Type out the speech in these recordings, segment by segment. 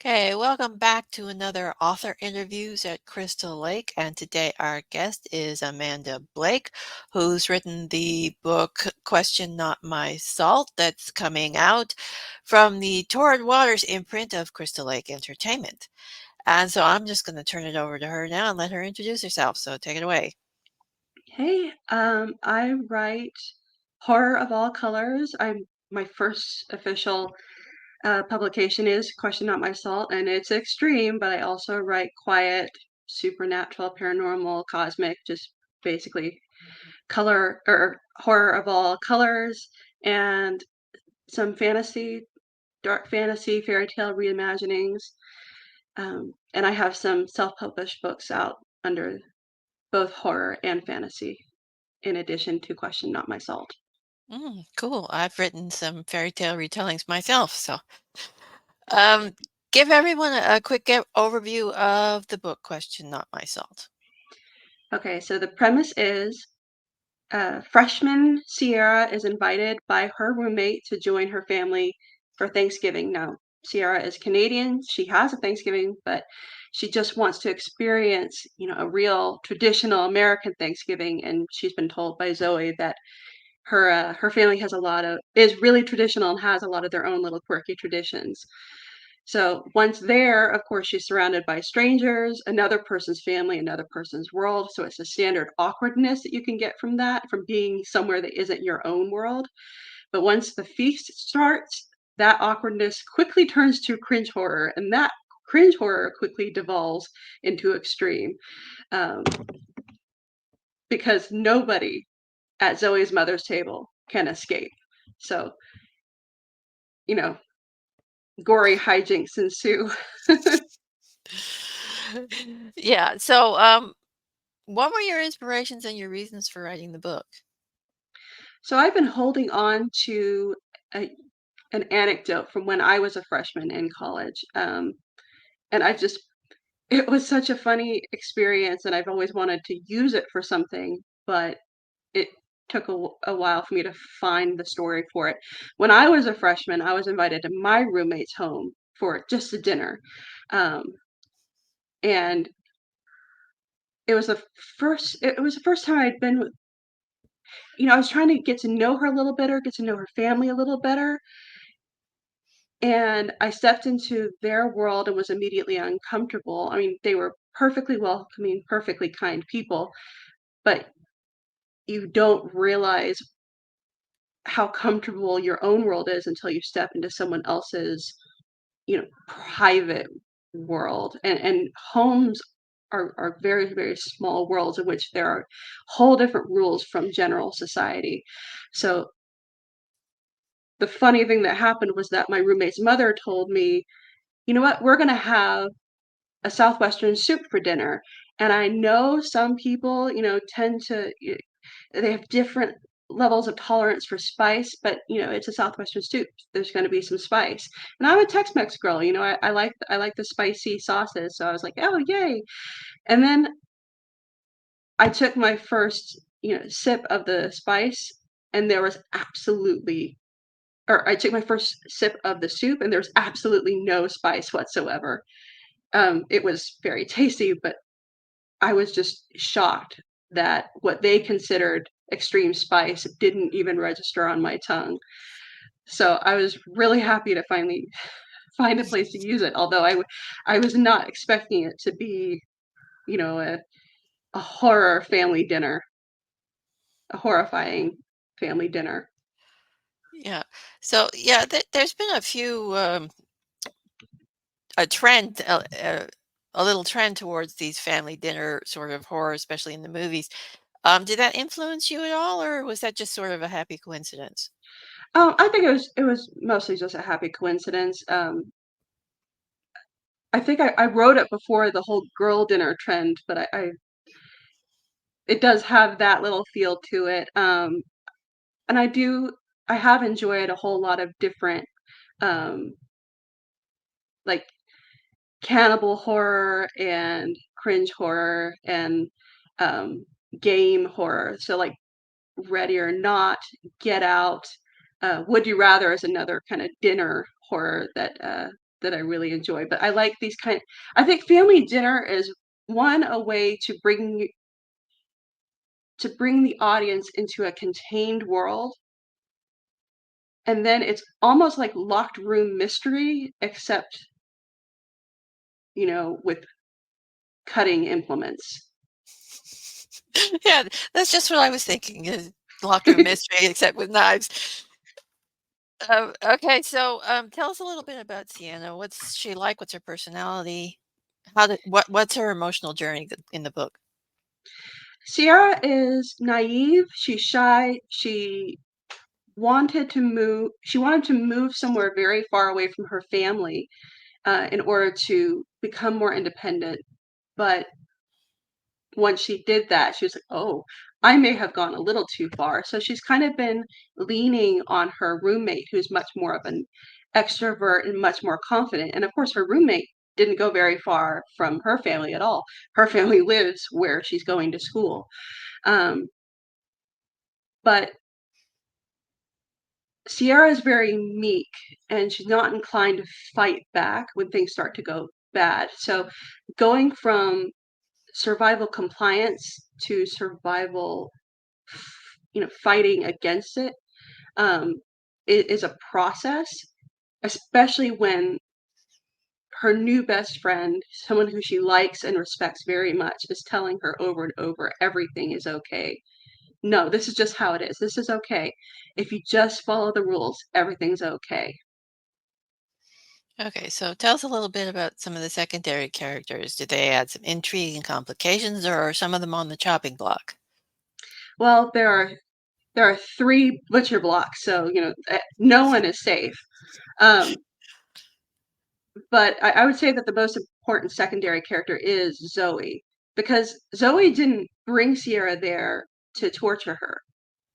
Okay, welcome back to another author interviews at Crystal Lake. And today our guest is Amanda Blake, who's written the book Question Not My Salt that's coming out from the Torrid Waters imprint of Crystal Lake Entertainment. And so I'm just going to turn it over to her now and let her introduce herself. So take it away. Hey, I write horror of all colors. My first official publication is Question Not My Salt, and it's extreme, but I also write quiet, supernatural, paranormal, cosmic, just basically color or horror of all colors, and some fantasy, dark fantasy, fairy tale reimaginings. And I have some self-published books out under both horror and fantasy, in addition to Question Not My Salt. Cool. I've written some fairy tale retellings myself. So um, give everyone a quick overview of the book Question Not My Salt. Okay, so the premise is freshman Sierra is invited by her roommate to join her family for Thanksgiving. Now, Sierra is Canadian. She has a Thanksgiving, but she just wants to experience, a real traditional American Thanksgiving. And she's been told by Zoe that her family is really traditional and has a lot of their own little quirky traditions. So once there, of course, she's surrounded by strangers, another person's family, another person's world. So it's a standard awkwardness that you can get from that, from being somewhere that isn't your own world. But once the feast starts, that awkwardness quickly turns to cringe horror, and that cringe horror quickly devolves into extreme, um, because nobody at Zoe's mother's table can escape. So, you know, gory hijinks ensue. Yeah. So, what were your inspirations and your reasons for writing the book? So I've been holding on to a, an anecdote from when I was a freshman in college. And it was such a funny experience, and I've always wanted to use it for something, but it took a while for me to find the story for it. When I was a freshman, I was invited to my roommate's home for just a dinner. Um, and it was the first time I'd been with, I was trying to get to know her a little better, get to know her family a little better. And I stepped into their world and was immediately uncomfortable. I mean, they were perfectly welcoming, perfectly kind people, but you don't realize how comfortable your own world is until you step into someone else's, private world. And homes are very, very small worlds in which there are whole different rules from general society. So the funny thing that happened was that my roommate's mother told me, you know what, we're going to have a Southwestern soup for dinner. And I know some people, they have different levels of tolerance for spice, but it's a Southwestern soup. There's going to be some spice. And I'm a Tex-Mex girl, I like the spicy sauces. So I was like, oh yay. And then I took my first, sip of the spice, and there was absolutely or I took my first sip of the soup, and there's absolutely no spice whatsoever. It was very tasty, but I was just shocked that what they considered extreme spice didn't even register on my tongue. So I was really happy to finally find a place to use it, although I was not expecting it to be, you know, a, a horror family dinner, a horrifying family dinner. Yeah. So, yeah, there's been a few a trend, a little trend towards these family dinner sort of horror, especially in the movies. Did that influence you at all, or was that just sort of a happy coincidence? I think it was mostly just a happy coincidence. I think I wrote it before the whole girl dinner trend, but it does have that little feel to it. And I have enjoyed a whole lot of different, um, like cannibal horror and cringe horror and um, game horror. So like Ready or Not, Get Out, Would You Rather is another kind of dinner horror that that I really enjoy. But I like these kind. I think family dinner is one a way to bring the audience into a contained world, and then it's almost like locked room mystery, except with cutting implements. Yeah, that's just what I was thinking, is locked room mystery except with knives. Okay, so, tell us a little bit about Sienna. What's she like? What's her personality? What's her emotional journey in the book? Sierra is naive, she's shy, she wanted to move somewhere very far away from her family, in order to become more independent, but once she did that, she was like, "Oh, I may have gone a little too far." So she's kind of been leaning on her roommate, who's much more of an extrovert and much more confident, and of course, her roommate didn't go very far from her family at all. Her family lives where she's going to school, um, but Sierra is very meek, and she's not inclined to fight back when things start to go bad. So going from survival compliance to survival, fighting against it, um, is a process, especially when her new best friend, someone who she likes and respects very much, is telling her over and over, everything is okay. No, this is just how it is. This is okay. If you just follow the rules, everything's okay. Okay, so tell us a little bit about some of the secondary characters. Do they add some intrigue and complications, or are some of them on the chopping block? Well, there are 3 butcher blocks, so, no one is safe. Um, but I would say that the most important secondary character is Zoe, because Zoe didn't bring Sierra there to torture her.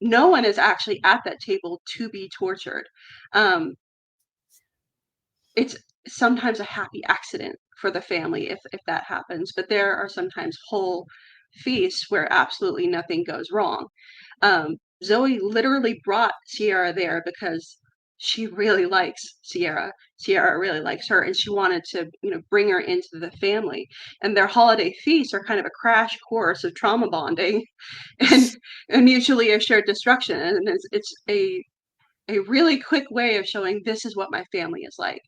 No one is actually at that table to be tortured. Um, it's sometimes a happy accident for the family if that happens, but there are sometimes whole feasts where absolutely nothing goes wrong. Zoe literally brought Sierra there because she really likes Sierra. Sierra really likes her, and she wanted to, bring her into the family. And their holiday feasts are kind of a crash course of trauma bonding and mutually assured destruction. And it's a really quick way of showing this is what my family is like.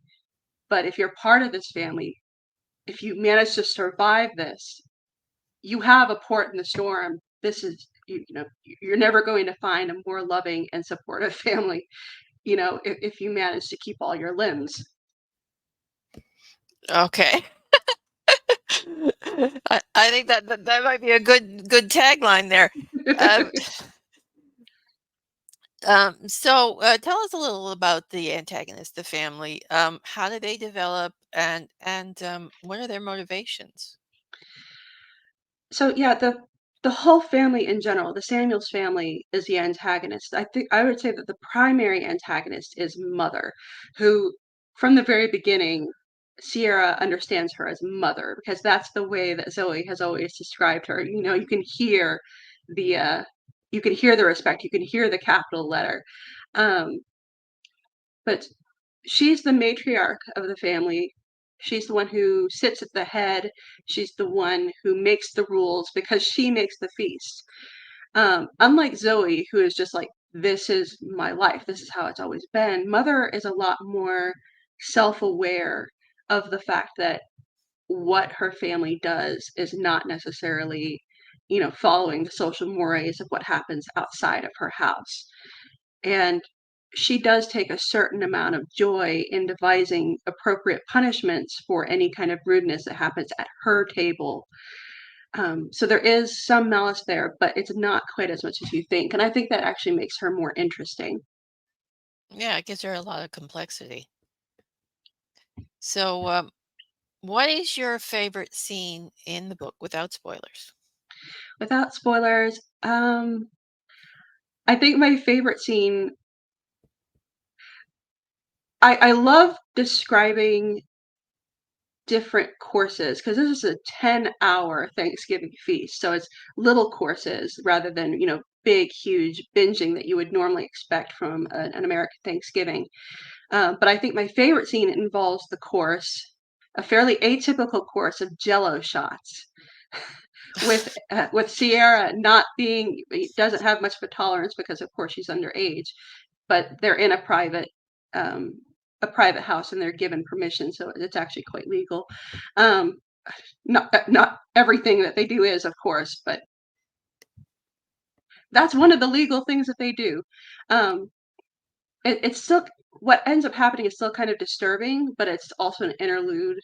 But if you're part of this family, if you manage to survive this, you have a port in the storm. This is you're never going to find a more loving and supportive family, if you manage to keep all your limbs. Okay. I think that might be a good tagline there. Um, tell us a little about the antagonist, the family. How do they develop, and what are their motivations? So yeah, the whole family in general, the Samuels family is the antagonist. I think I would say that the primary antagonist is Mother, who from the very beginning, Sierra understands her as Mother because that's the way that Zoe has always described her. You can hear the respect, you can hear the capital letter. Um, but she's the matriarch of the family. She's the one who sits at the head. She's the one who makes the rules because she makes the feast. Unlike Zoe, who is just like, this is my life, this is how it's always been, Mother is a lot more self aware of the fact that what her family does is not necessarily, following the social mores of what happens outside of her house. And she does take a certain amount of joy in devising appropriate punishments for any kind of rudeness that happens at her table. So there is some malice there, but it's not quite as much as you think. And I think that actually makes her more interesting. Yeah, it gives her a lot of complexity. So, what is your favorite scene in the book without spoilers? Without spoilers, I think my favorite scene, I love describing different courses because this is a 10-hour Thanksgiving feast. So it's little courses rather than, big, huge binging that you would normally expect from an American Thanksgiving. But I think my favorite scene involves the course, a fairly atypical course of Jello shots, with Sierra not being doesn't have much of a tolerance because of course she's underage, but they're in um, a private house and they're given permission, so it's actually quite legal. Um, not everything that they do is, of course, but that's one of the legal things that they do. Um, it's still what ends up happening is still kind of disturbing, but it's also an interlude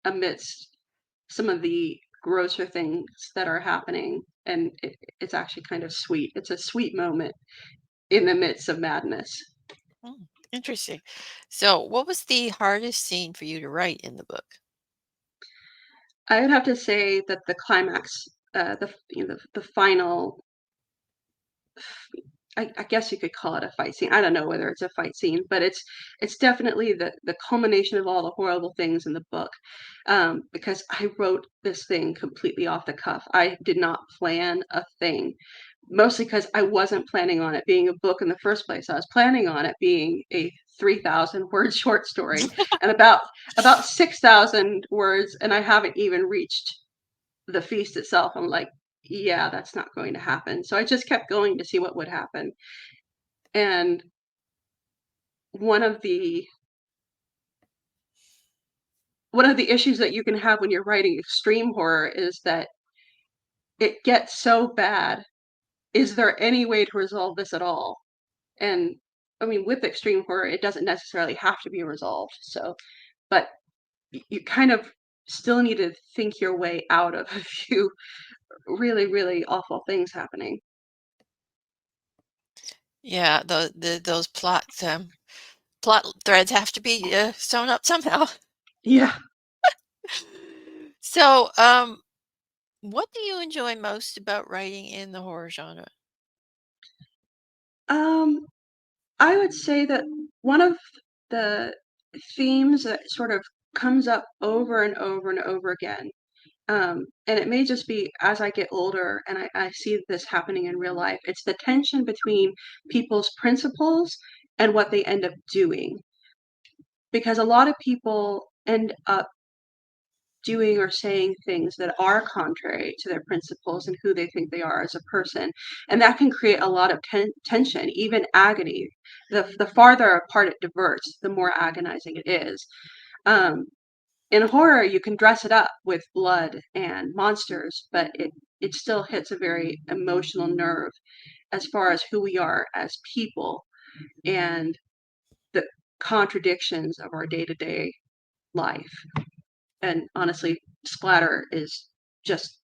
amidst some of the grosser things that are happening, and it's actually kind of sweet. It's a sweet moment in the midst of madness. Mm, interesting. So, what was the hardest scene for you to write in the book? I would have to say that the climax, the final I guess you could call it a fight scene. I don't know whether it's a fight scene, but it's definitely the culmination of all the horrible things in the book. Because I wrote this thing completely off the cuff. I did not plan a thing, mostly because I wasn't planning on it being a book in the first place. I was planning on it being a 3,000 word short story, and about 6,000 words, and I haven't even reached the feast itself. I'm like, yeah, that's not going to happen. So I just kept going to see what would happen. And one of the one of the issues that you can have when you're writing extreme horror is that it gets so bad. Is there any way to resolve this at all? And I mean, with extreme horror, it doesn't necessarily have to be resolved. So, but you kind of still need to think your way out of a few really, really awful things happening. Yeah, those plot threads have to be sewn up somehow. Yeah. So, what do you enjoy most about writing in the horror genre? Um, I would say that one of the themes that sort of comes up over and over and over again, and it may just be as I get older and I see this happening in real life, it's the tension between people's principles and what they end up doing. Because a lot of people end up doing or saying things that are contrary to their principles and who they think they are as a person. And that can create a lot of tension, even agony. The farther apart it diverts, the more agonizing it is. Um, in horror, you can dress it up with blood and monsters, but it still hits a very emotional nerve as far as who we are as people and the contradictions of our day to day life. And honestly, splatter is just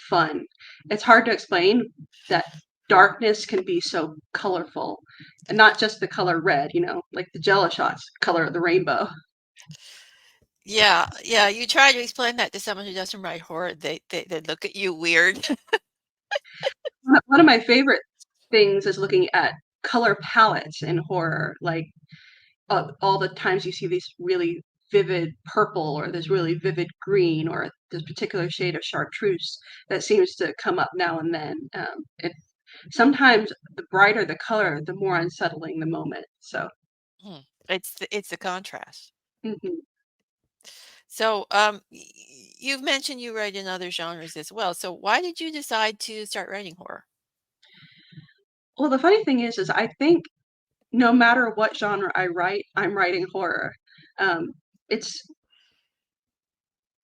fun. It's hard to explain that darkness can be so colorful, and not just the color red, like the Jello shots, color of the rainbow. Yeah, yeah, you try to explain that to someone who doesn't write horror, they look at you weird. One of my favorite things is looking at color palettes in horror, like all the times you see these really vivid purple or this really vivid green or this particular shade of chartreuse that seems to come up now and then. Sometimes the brighter the color, the more unsettling the moment. So, Hmm, it's the contrast. mhm. So, you've mentioned you write in other genres as well. So, why did you decide to start writing horror? Well, the funny thing is I think no matter what genre I write, I'm writing horror. Um, it's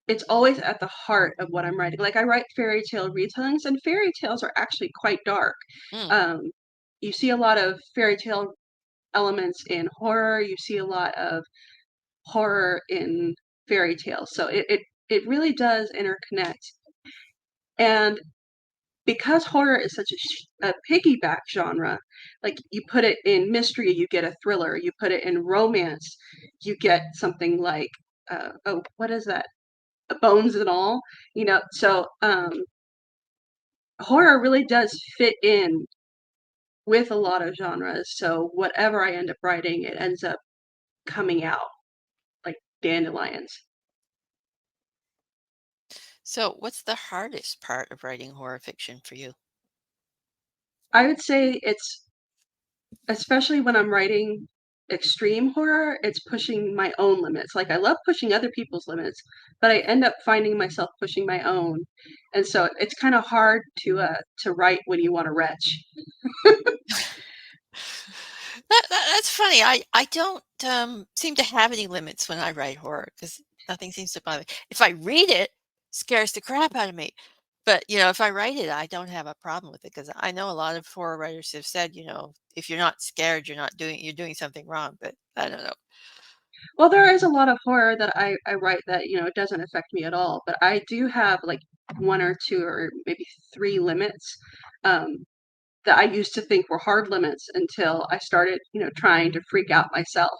it's always at the heart of what I'm writing. Like I write fairy tale retellings, and fairy tales are actually quite dark. Mm, Um, you see a lot of fairy tale elements in horror. You see a lot of horror in fairy tales. So it really does interconnect. And because horror is such a piggyback genre, like you put it in mystery, you get a thriller. You put it in romance, you get something like oh, what is that? Bones and all, So horror really does fit in with a lot of genres. So whatever I end up writing, it ends up coming out like dandelions. so what's the hardest part of writing horror fiction for you? I would say it's especially when I'm writing. extreme horror, it's pushing my own limits. Like I love pushing other people's limits, but I end up finding myself pushing my own. And so it's kind of hard to write when you want to retch. That's funny. I don't, seem to have any limits when I write horror because nothing seems to bother me. If I read it, scares the crap out of me. But, if I write it, I don't have a problem with it because I know a lot of horror writers have said, if you're not scared, you're doing something wrong, but I don't know. Well, there is a lot of horror that I write that, it doesn't affect me at all, but I do have like one or two or maybe three limits um, that I used to think were hard limits until I started, trying to freak out myself.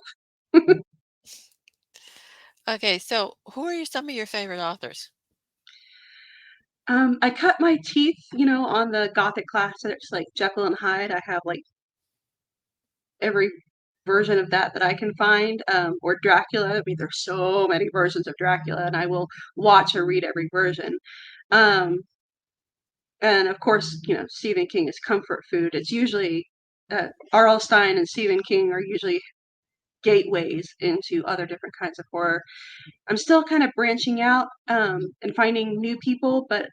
Okay, so who are some of your favorite authors? I cut my teeth, on the Gothic classics like Jekyll and Hyde. I have like every version of that I can find, or Dracula. I mean, there's so many versions of Dracula, and I will watch or read every version. Um, and of course, Stephen King is comfort food. It's usually R.L. Stine and Stephen King are usually gateways into other different kinds of horror. I'm still kind of branching out and finding new people, but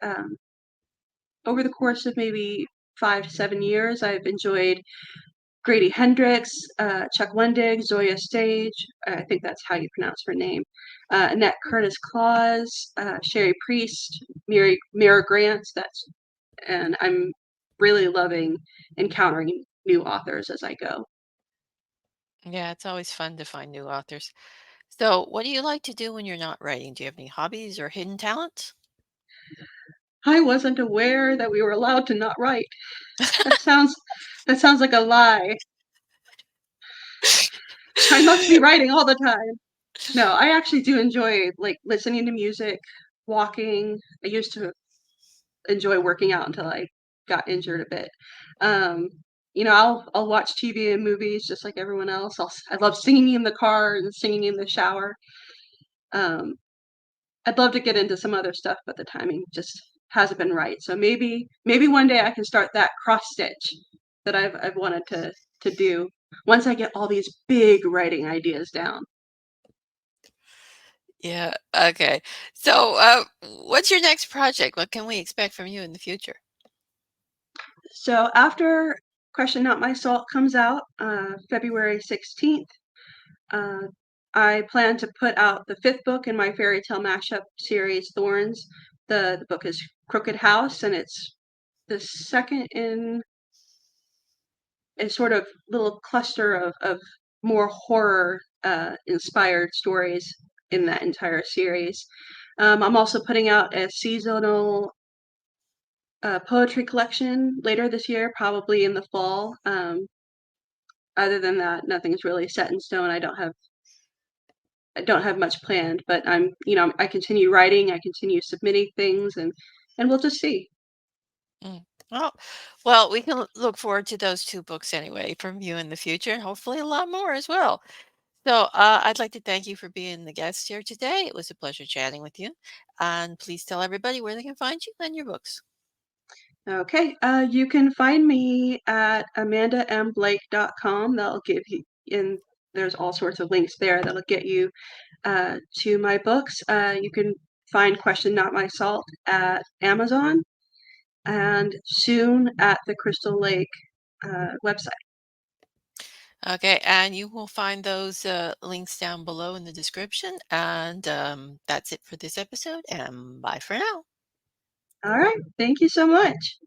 over the course of maybe 5 to 7 years, I've enjoyed Grady Hendrix, Chuck Wendig, Zoya Stage, I think that's how you pronounce her name, Annette Curtis Claus, Sherry Priest, Mira Grant. And I'm really loving encountering new authors as I go. Yeah, it's always fun to find new authors. So, what do you like to do when you're not writing? Do you have any hobbies or hidden talents? I wasn't aware that we were allowed to not write. That sounds that sounds like a lie. I must be writing all the time. No, I actually do enjoy like listening to music, walking. I used to enjoy working out until I got injured a bit. Um, I'll watch TV and movies just like everyone else. I love singing in the car and singing in the shower. Um, I'd love to get into some other stuff, but the timing just hasn't been right. So maybe one day I can start that cross stitch that I've wanted to do once I get all these big writing ideas down. Yeah, okay. So, what's your next project? What can we expect from you in the future? So after Question Not My Salt comes out February 16th, uh, I plan to put out the fifth book in my fairy tale mashup series, Thorns. The book is Crooked House, and it's the second in a sort of little cluster of more horror inspired stories in that entire series. I'm also putting out a seasonal poetry collection later this year, probably in the fall. Other than that, nothing's really set in stone. I don't have much planned, but I continue writing, I continue submitting things, and we'll just see. Mm. Well, we can look forward to those two books anyway from you in the future, and hopefully a lot more as well. So, I'd like to thank you for being the guest here today. It was a pleasure chatting with you. And please tell everybody where they can find you and your books. Okay, you can find me at amandamblake.com. That'll give you, and there's all sorts of links there that'll get you to my books. You can find Question Not My Salt at Amazon and soon at the Crystal Lake website. Okay, and you will find those links down below in the description. And that's it for this episode. And bye for now. All right, thank you so much.